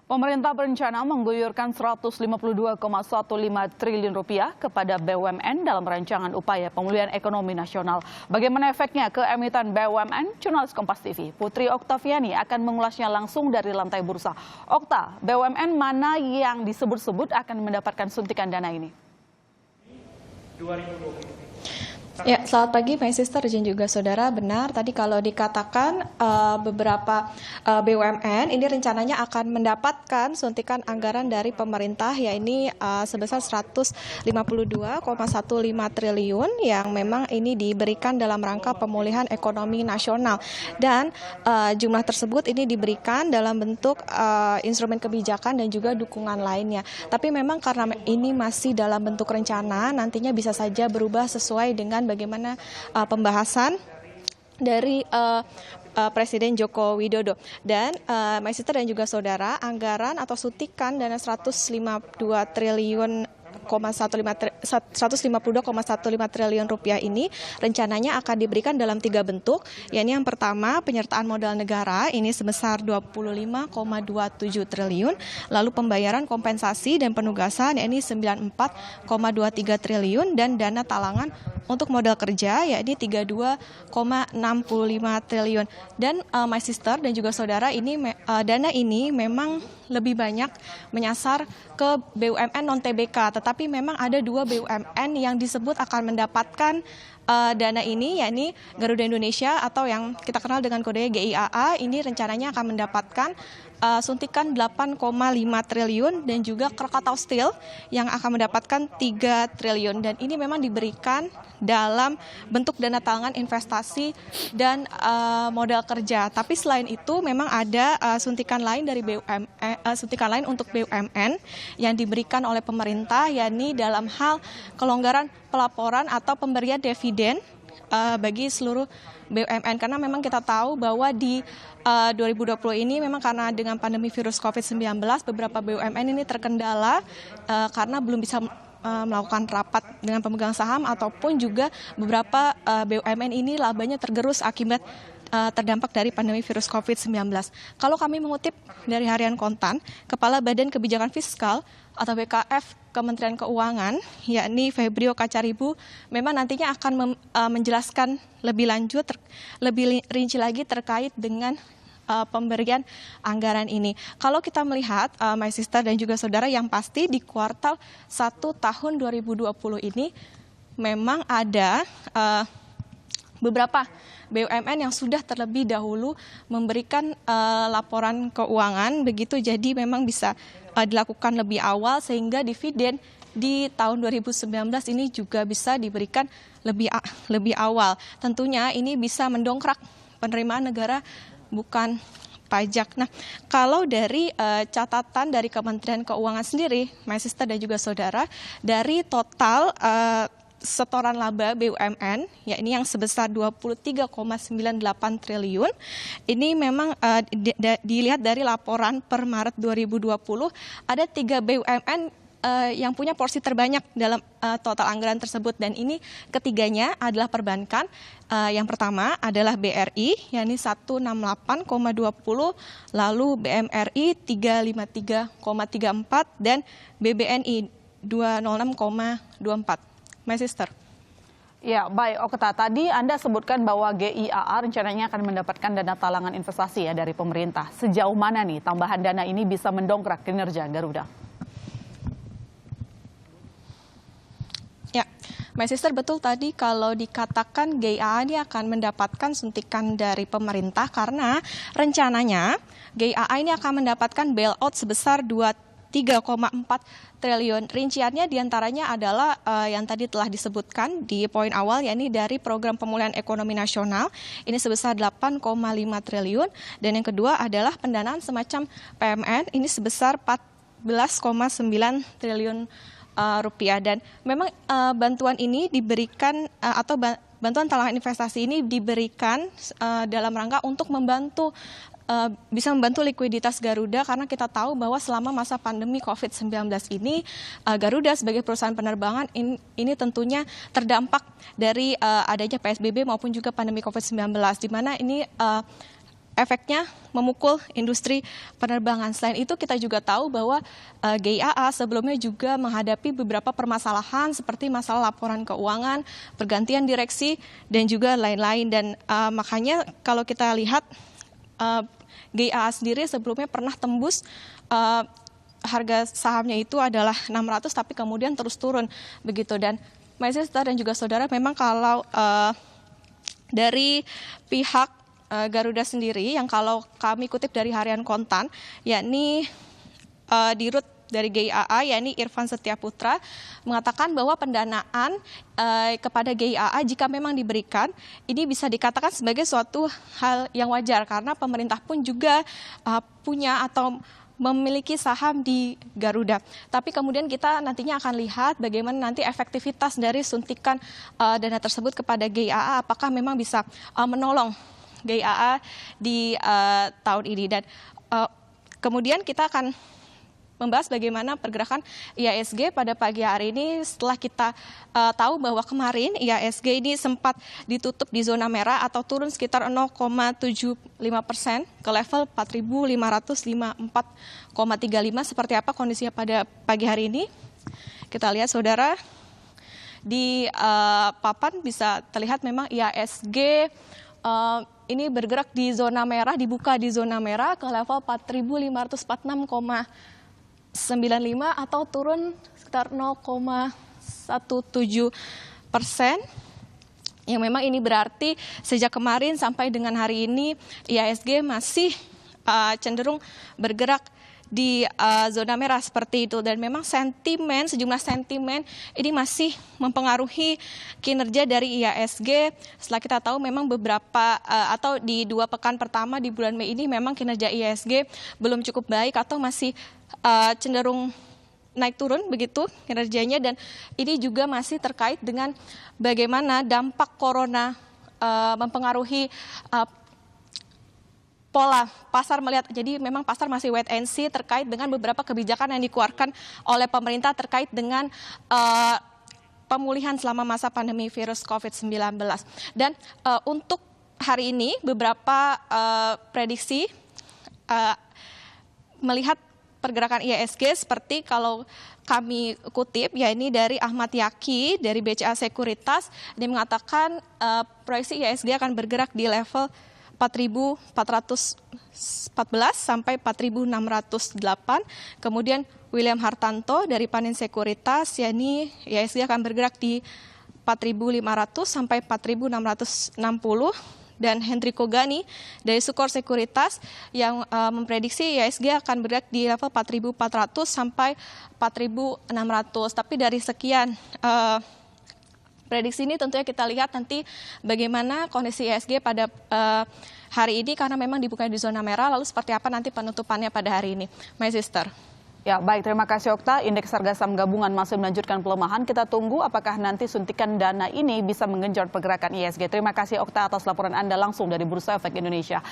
Pemerintah berencana mengguyurkan 152,15 triliun rupiah kepada BUMN dalam rancangan upaya pemulihan ekonomi nasional. Bagaimana efeknya ke emiten BUMN? Jurnalis Kompas TV Putri Oktaviani akan mengulasnya langsung dari lantai bursa. Okta, BUMN mana yang disebut-sebut akan mendapatkan suntikan dana ini? 2020. Ya, selamat pagi, my sister dan juga saudara. Benar, tadi kalau dikatakan beberapa BUMN ini rencananya akan mendapatkan suntikan anggaran dari pemerintah, yakni sebesar 152,15 triliun yang memang ini diberikan dalam rangka pemulihan ekonomi nasional. Dan jumlah tersebut ini diberikan dalam bentuk instrumen kebijakan dan juga dukungan lainnya. Tapi memang karena ini masih dalam bentuk rencana, nantinya bisa saja berubah sesuai dengan bagaimana pembahasan dari Presiden Joko Widodo. Dan my sister dan juga saudara, anggaran atau suntikan dana 152,15 triliun rupiah ini rencananya akan diberikan dalam 3 bentuk, yakni yang pertama penyertaan modal negara ini sebesar 25,27 triliun, lalu pembayaran kompensasi dan penugasan yakni 94,23 triliun, dan dana talangan untuk modal kerja yakni 32,65 triliun. Dan my sister dan juga saudara, ini dana ini memang lebih banyak menyasar ke BUMN non-TBK, tetapi memang ada 2 BUMN yang disebut akan mendapatkan dana ini, yakni Garuda Indonesia atau yang kita kenal dengan kodenya GIAA. Ini rencananya akan mendapatkan suntikan 8,5 triliun, dan juga Krakatau Steel yang akan mendapatkan 3 triliun. Dan ini memang diberikan dalam bentuk dana talangan investasi dan modal kerja. Tapi selain itu memang ada suntikan lain dari suntikan lain untuk BUMN yang diberikan oleh pemerintah, yakni dalam hal kelonggaran pelaporan atau pemberian dividen bagi seluruh BUMN, karena memang kita tahu bahwa di 2020 ini memang karena dengan pandemi virus COVID-19 beberapa BUMN ini terkendala karena belum bisa melakukan rapat dengan pemegang saham, ataupun juga beberapa BUMN ini labanya tergerus akibat terdampak dari pandemi virus COVID-19. Kalau kami mengutip dari Harian Kontan, Kepala Badan Kebijakan Fiskal atau BKF Kementerian Keuangan, yakni Febrio Kacaribu, memang nantinya akan menjelaskan lebih lanjut, lebih rinci lagi terkait dengan pemberian anggaran ini. Kalau kita melihat, my sister dan juga saudara, yang pasti di kuartal 1 tahun 2020 ini memang ada beberapa BUMN yang sudah terlebih dahulu memberikan laporan keuangan, begitu, jadi memang bisa dilakukan lebih awal, sehingga dividen di tahun 2019 ini juga bisa diberikan lebih awal. Tentunya ini bisa mendongkrak penerimaan negara bukan pajak. Nah, kalau dari catatan dari Kementerian Keuangan sendiri, my sister dan juga saudara, dari total setoran laba BUMN, yakni yang sebesar 23,98 triliun. Ini memang dilihat dari laporan per Maret 2020, ada 3 BUMN yang punya porsi terbanyak dalam total anggaran tersebut, dan ini ketiganya adalah perbankan. Yang pertama adalah BRI, yakni 168,20, lalu BMRI 353,34, dan BBNI 206,24. My sister. Ya, baik Okta. Tadi Anda sebutkan bahwa GIAA rencananya akan mendapatkan dana talangan investasi ya dari pemerintah. Sejauh mana nih tambahan dana ini bisa mendongkrak kinerja Garuda? Ya, my sister, betul tadi kalau dikatakan GIAA ini akan mendapatkan suntikan dari pemerintah, karena rencananya GIAA ini akan mendapatkan bailout sebesar 3,4 triliun. Rinciannya diantaranya adalah yang tadi telah disebutkan di poin awal, yakni dari program pemulihan ekonomi nasional ini sebesar 8,5 triliun, dan yang kedua adalah pendanaan semacam PMN ini sebesar 14,9 triliun rupiah. Dan memang bantuan ini diberikan atau bantuan talangan investasi ini diberikan dalam rangka untuk bisa membantu likuiditas Garuda, karena kita tahu bahwa selama masa pandemi COVID-19 ini Garuda sebagai perusahaan penerbangan ini tentunya terdampak dari adanya PSBB maupun juga pandemi COVID-19, di mana ini efeknya memukul industri penerbangan. Selain itu kita juga tahu bahwa GIAA sebelumnya juga menghadapi beberapa permasalahan seperti masalah laporan keuangan, pergantian direksi, dan juga lain-lain. Dan makanya kalau kita lihat GIAA sendiri sebelumnya pernah tembus harga sahamnya itu adalah 600 tapi kemudian terus turun begitu. Dan my sister dan juga saudara, memang kalau dari pihak Garuda sendiri yang kalau kami kutip dari Harian Kontan, yakni Dirut dari GIAA, yakni Irfan Setiaputra, mengatakan bahwa pendanaan kepada GIAA jika memang diberikan, ini bisa dikatakan sebagai suatu hal yang wajar karena pemerintah pun juga punya atau memiliki saham di Garuda. Tapi kemudian kita nantinya akan lihat bagaimana nanti efektivitas dari suntikan dana tersebut kepada GIAA, apakah memang bisa menolong GIAA di tahun ini. Dan kemudian kita akan membahas bagaimana pergerakan IHSG pada pagi hari ini setelah kita tahu bahwa kemarin IHSG ini sempat ditutup di zona merah atau turun sekitar 0,75% ke level 4.554,35. Seperti apa kondisinya pada pagi hari ini? Kita lihat saudara, di papan bisa terlihat memang IHSG ini bergerak di zona merah, dibuka di zona merah ke level 4.546,95 atau turun sekitar 0,17%. Yang memang ini berarti sejak kemarin sampai dengan hari ini IHSG masih cenderung bergerak di zona merah seperti itu. Dan memang sejumlah sentimen ini masih mempengaruhi kinerja dari IHSG. Setelah kita tahu memang beberapa atau di 2 pekan pertama di bulan Mei ini memang kinerja IHSG belum cukup baik atau masih cenderung naik turun begitu kinerjanya. Dan ini juga masih terkait dengan bagaimana dampak corona mempengaruhi pola pasar melihat. Jadi memang pasar masih wait and see terkait dengan beberapa kebijakan yang dikeluarkan oleh pemerintah terkait dengan pemulihan selama masa pandemi virus COVID-19. Dan untuk hari ini beberapa prediksi melihat pergerakan IHSG seperti kalau kami kutip, ya ini dari Ahmad Yaki dari BCA Sekuritas. Dia mengatakan proyeksi IHSG akan bergerak di level 4.414 sampai 4.608. Kemudian William Hartanto dari Panin Sekuritas, yakni IHSG akan bergerak di 4.500 sampai 4.660. Dan Hendriko Gani dari Sukor Sekuritas yang memprediksi IHSG akan bergerak di level 4.400 sampai 4.600. Tapi dari sekian prediksi ini tentunya kita lihat nanti bagaimana kondisi IHSG pada hari ini karena memang dibuka di zona merah. Lalu seperti apa nanti penutupannya pada hari ini, my sister? Ya, baik, terima kasih Okta. Indeks harga saham gabungan masih melanjutkan pelemahan. Kita tunggu apakah nanti suntikan dana ini bisa menggenjot pergerakan IHSG. Terima kasih Okta atas laporan Anda langsung dari Bursa Efek Indonesia.